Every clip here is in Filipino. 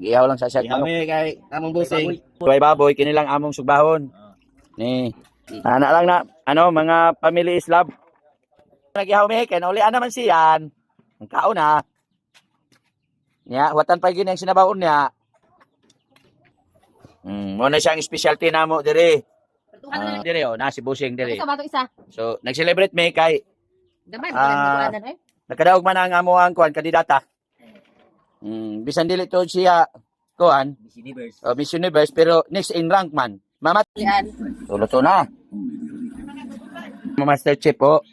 Ihaw lang sa siya. Kami kay among busing. Tuway baboy, kinilang among sugbahon. Ni. Ana lang na, mga family is love. Nag-ihaw mi, kaya naulian naman siyan. Ang kaon na. Nya, watan pa gini ang sinabaon niya. Muna siyang specialty namo dire. Dire na si Busing dire. Isa. So, nag-celebrate mi kay Damay magkulanan nakadaog man ang amo ang kuan kandidata. Bisan dili to siya kuan Miss Universe pero next in rank man. Mamat. Luto na. Master Chef po.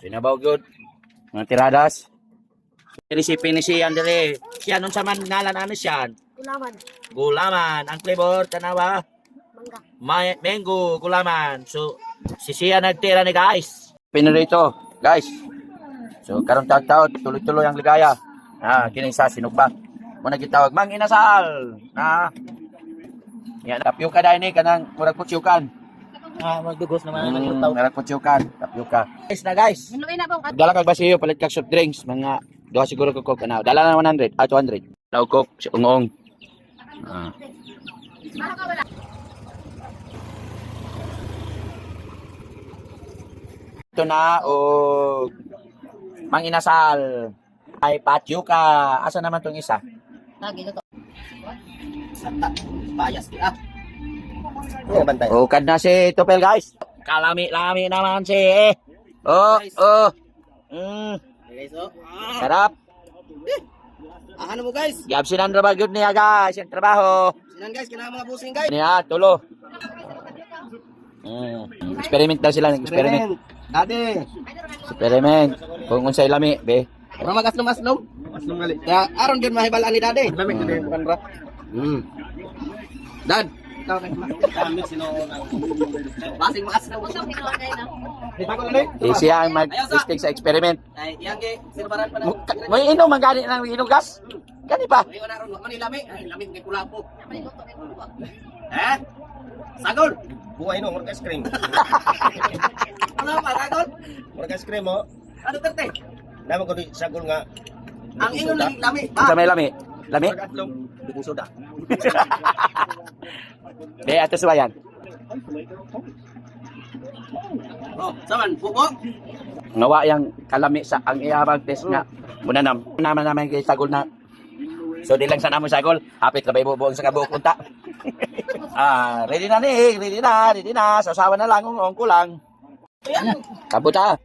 Sinabaw good. Mga tiradas. Recipe ni siya dire. Siya nun sa man ngalan ano siya? Gulaman. Ang flavor tanawa. Mango gulaman. So si siya nagtira ni guys. Pinarito, guys. So karong taon tuloy-tuloy ang ligaya. Kining sa sinugba. Mo nagitawag mang inasal. Yan tapyoka dai ni kanang murag putyukan. Magdugos naman ang yung Murag putyukan, tapyoka. Guys na guys. Dala kag basiyo palit kag soft drinks mga duha siguro ko coke na. Dala na 100, 200. Law coke si ungong. Ito na o mang inasal ay patyuka. Asa naman tong isa? Bias kita. Kad na si Topel guys. Kalami-lami naman si Guys, oh. Sarap. Ano mo guys? Giabsinan ra ba gyud niya guys yung trabaho. Sinan guys, kailangan mga busing guys. Niya tulo. Experiment daw sila, experiment. Dade. Experiment. Kung unsay lami, be. Ora magasnom-asnom. Asnom gali. Ya, aron gyud mahibalaan ni Dade. Lami kay bukan ra. Dad, ikaw kay kami sino basing magasnom. Siya ang mag-stick sa experiment. Ay, yang ge silbaran pa na. May inom ang gani ng inom gas. Gani pa. Ay, wala ron man lami. Ay, lami kay kulapo. Sagol. Buhay no, murag ice cream. Ano pa, sagol? Murag ice cream mo. Ano terte? Damo ko di sagol nga. Ang ingon lang lami. Sa may lami. Lami? Biking soda. Be ato suwayan. Oh, saman buko. Ngawa yang kalami sa ang iabang test nga. Muna naman kay sagol na. So di lang sa namo sagol, hapit ka ba ibubuong sa kabuok punta. Ready na. Sasawa na lang ung ko lang. Kabuta.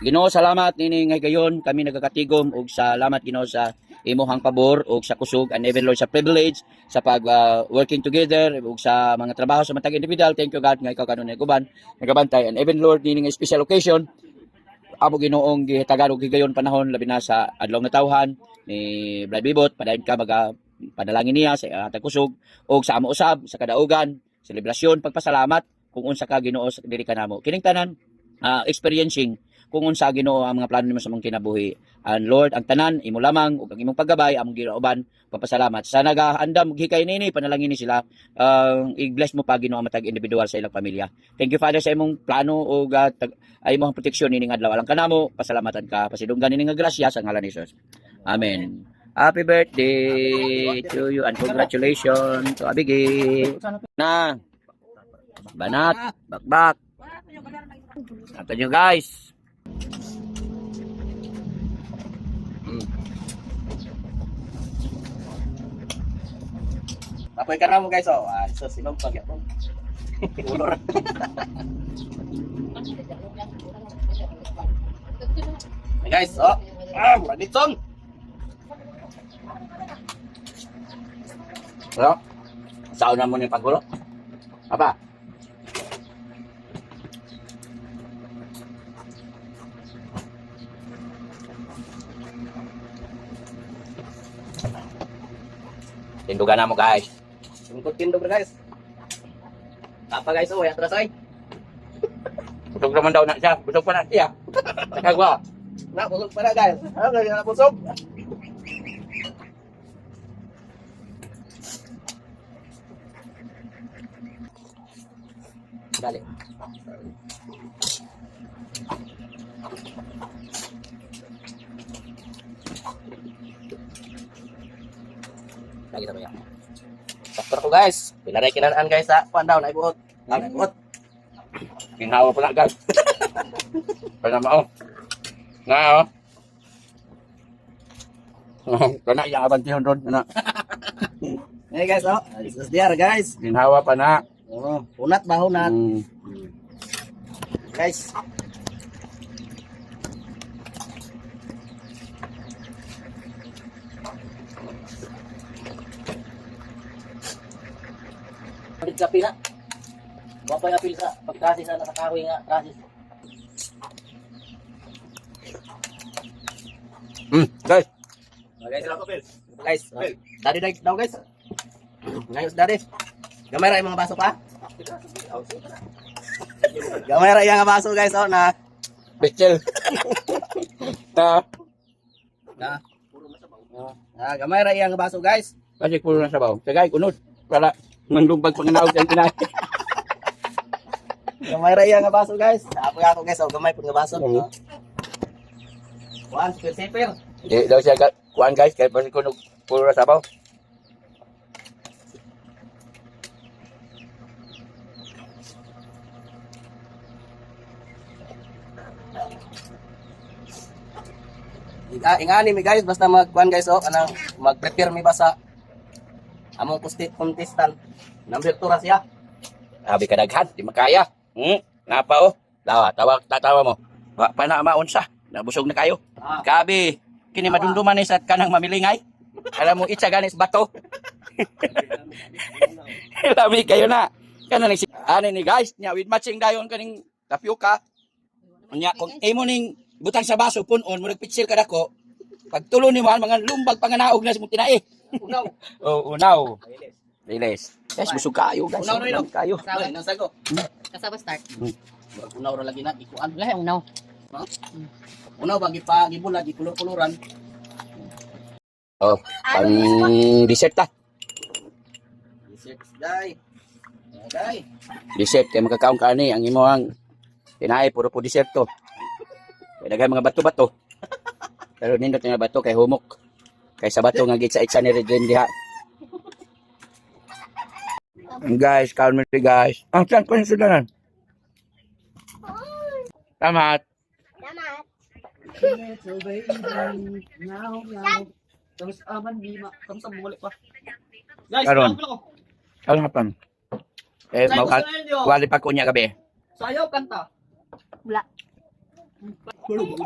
Ginoo salamat nini ngay gayon kami nagakatigom og salamat Ginoo sa imuhang pabor og sa kusog and even Lord sa privilege sa pag working together ug sa mga trabaho sa matag individual. Thank you God nga ikaw kanon guban nagabantay and even Lord nini nga special occasion amo Ginoong gihatagan og gayon panahon labi na sa adlaw nga tawhan ni Brad Bibot padayon ka panalangin niya sa atag kusog og sa amo usab sa kadaugan selebrasyon pagpasalamat kung unsa ka Ginoo sa diri kanamo kining tanan experiencing kung unsa Ginoo ang mga plano nimo sa mong kinabuhi. And Lord, ang tanan imo lamang ug ang imong paggabay among ginooban papasalamat. Sa nagaandam hikay nini panalangin ni sila i-bless mo pa Ginoo matag individual sa ilang pamilya. Thank you Father sa imong plano ug imong proteksyon nining adlaw alang kanamo. Pasalamatan ka pasidunggan nining nga grasya sa ngalan ni Jesus. Amen. Happy birthday to you and congratulations to Abigail. Na banat bakbak. Ato nyo guys. Apoy ka na mo guys, oh. So sinong pagya mo? Ulor. Hey guys, oh. Murag nitson. Pero, sauna mo ni paggulo. Apa? Tindugan na mo guys. Tungkol tindog na guys. Apa guys, oh, atras ay. Busog naman daw na siya. Busog pa na siya. Nakagwa. Napusog pa na guys. Ano kaya napusog? Dali. Lagi sa baya. Sakto ko guys. Pila na kinanaan guys sa kuan daw na ibuot. Na ibuot. Ginhawa pala guys. Pala mao. Nga oh. Kana yang abantihon ron na. Hey guys, oh. This is there guys. Ginhawa pa na. Oh, hunat ba hunat? Guys. Kapit kapi na. Wapay apil sa pagkasis na nakakawi nga kasis. Guys. Guys, dari daw guys. Ngayos dari. Gamay ra yung mga baso pa. Gamay ra yung mga baso guys oh na. Pichel. Ta. Gamay ra yung baso guys. Kasi puro na sabaw. Sagay kunod para mandumbag panganaog sa tinay. Gamay ra yung baso guys. Apo ako guys oh gamay pud nga baso. One super. Di daw siya kuan guys kay pag kunod puro na sabaw. Ingani mi guys basta magkuan guys oh kanang mag-prepare mi ba sa among contestant. Number 2 ra siya. Abi kadaghan di makaya. Napa oh. Tatawa mo. Wa pa na maunsa. Nabusog na kayo. Kabi, kini madumduman ni sa kanang mamilingay. Alam mo itsa ganis bato. Lami kayo na. Kana ni ani ni guys, nya with matching dayon kaning tapioca. Nya kung imo ning butang sa baso punon mo nagpitsil kada ko. Pag tulo ni man mga lumbag panganaog na sa mong tinai. Unaw. Oh, unaw. Riles. Guys, busog kayo guys. Unaw rin Kayo. Sabi nang sago. Kasama start. Unaw ra lagi na ikuan. Wala yung now. Unaw bagi pa gibulag gikulur-kuluran. Oh, pang dessert ta. Dessert day. Day. Dessert kay makakaon ka ani ang imo ang tinai puro po dessert to. Kay daghay mga bato-bato. Pero nindot nga bato kay humok. Kay sa bato nga gitsa-itsa ni Redren diha. Guys, kaon mo guys. Ang saan ko yung sudanan? Tamat. Terus aman di mak, kamu sama boleh pak. Karon. Karon hapan. Mau wali pa ko niya gabi. Saya kanta. Wala. Belum,